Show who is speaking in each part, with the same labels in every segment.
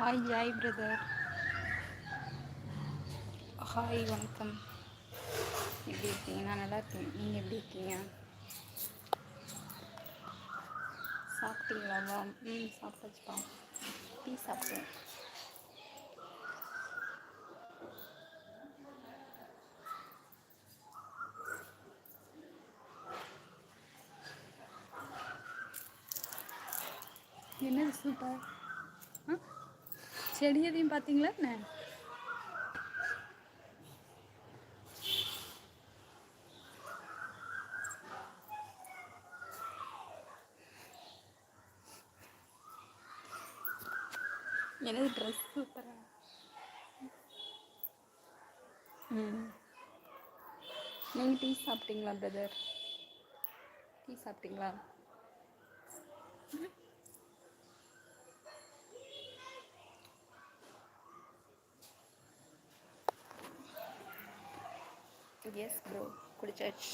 Speaker 1: Hi Joy brother. Hi வணக்கம். எப்படி இருக்கீங்க? நான் நல்லா இருக்கேன். நீங்கள் எப்படி இருக்கீங்க? சாப்பிட்டீங்களாவா? சாப்பிட்டாச்சுப்பா. டீ சாப்பிட்டேன். என்னது சூப்பர்? செடியதையும் பார்த்தீங்களா என்ன? எனது ட்ரெஸ் சூப்பரா? நீங்கள் டீ சாப்பிட்டீங்களா பிரதர்? டீ சாப்பிட்டீங்களா? எஸ் ப்ரோ, குடிச்சாச்சு.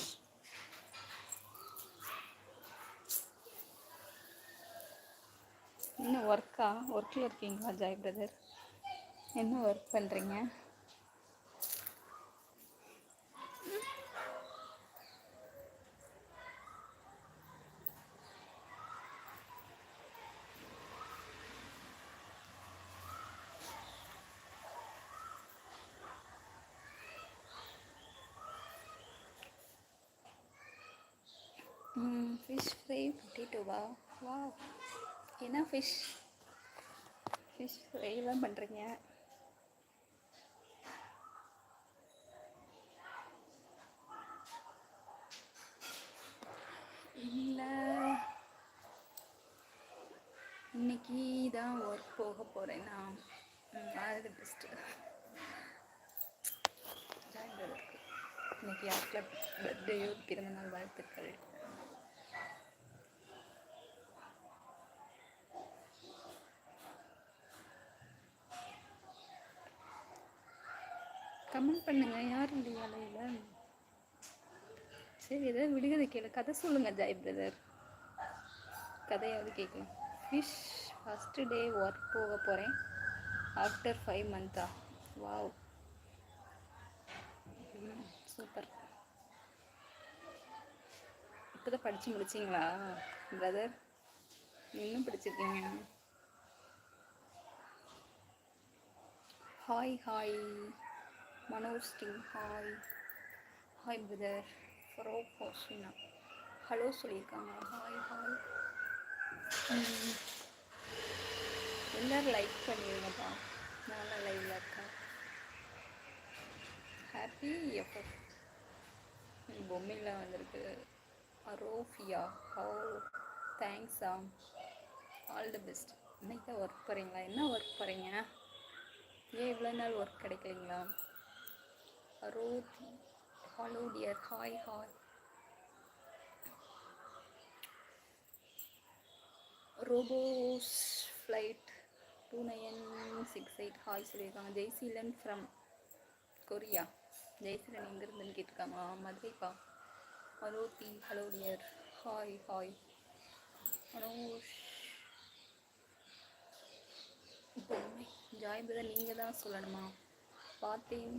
Speaker 1: இன்னும் ஒர்க்கில் இருக்கீங்களா ஜாய் பிரதர்? என்ன ஒர்க் பண்ணுறீங்க? ஃபிஷ் ஃப்ரை பொட்டேட்டோவா? வா, என்ன ஃபிஷ் ஃப்ரைலாம் பண்ணுறீங்க? இல்லை, இன்னைக்கு தான் ஒர்க் போக போகிறேன்னா அது பெஸ்ட்டு. ஜாயின்ருக்கு இன்னைக்கு யாருக்குள்ள பர்த்டேயோ பிறந்தநாள் வாழ்த்துக்கள். கமெண்ட் பண்ணுங்க. யார் இல்லையா அலையில்? சரி, ஏதாவது விடுகதை கேளு, கதை சொல்லுங்கள் ஜாய் பிரதர். கதையாவது கேட்கலாம். ஃபிஷ் ஃபஸ்ட்டு டே ஒர்க் போக போகிறேன் ஆஃப்டர் 5 months. Wow, super. இப்போ தான் படித்து முடிச்சிங்களா பிரதர்? இன்னும் படிச்சிருக்கீங்க? ஹாய் மனோஜ் டிங். Hi brother. ஃபரோஷினா ஹலோ சொல்லியிருக்காங்க. ஹாய். எல்லோரும் லைக் பண்ணிடுங்கப்பா. நல்லா லைவில் இருக்கா. ஹாப்பி எஃப்எஃப் பொம்மையில் வந்திருக்கு. அரோஃபியா, தேங்க்ஸ். All the best. இன்னைக்கு தான் ஒர்க் போகிறீங்களா? என்ன ஒர்க் போகிறீங்க? ஏன் இவ்வளோ நாள் ஒர்க் கிடைக்கலைங்களா? அரோதி, ஹலோ டியர். ஹாய். ரோபோஸ் ஃப்ளைட் 2968 ஹாய் சொல்லியிருக்காங்க. Jaiseelan from Korea. ஜெய்சீலன் எங்கேருந்துன்னு கேட்டிருக்காங்க. மதுரைப்பா. அரோதி, ஹலோ டியர். ஹாய். மனோஷ் பொம்மை. ஜாய் பிரதர் நீங்கள் தான் சொல்லணுமா? பார்த்தேன்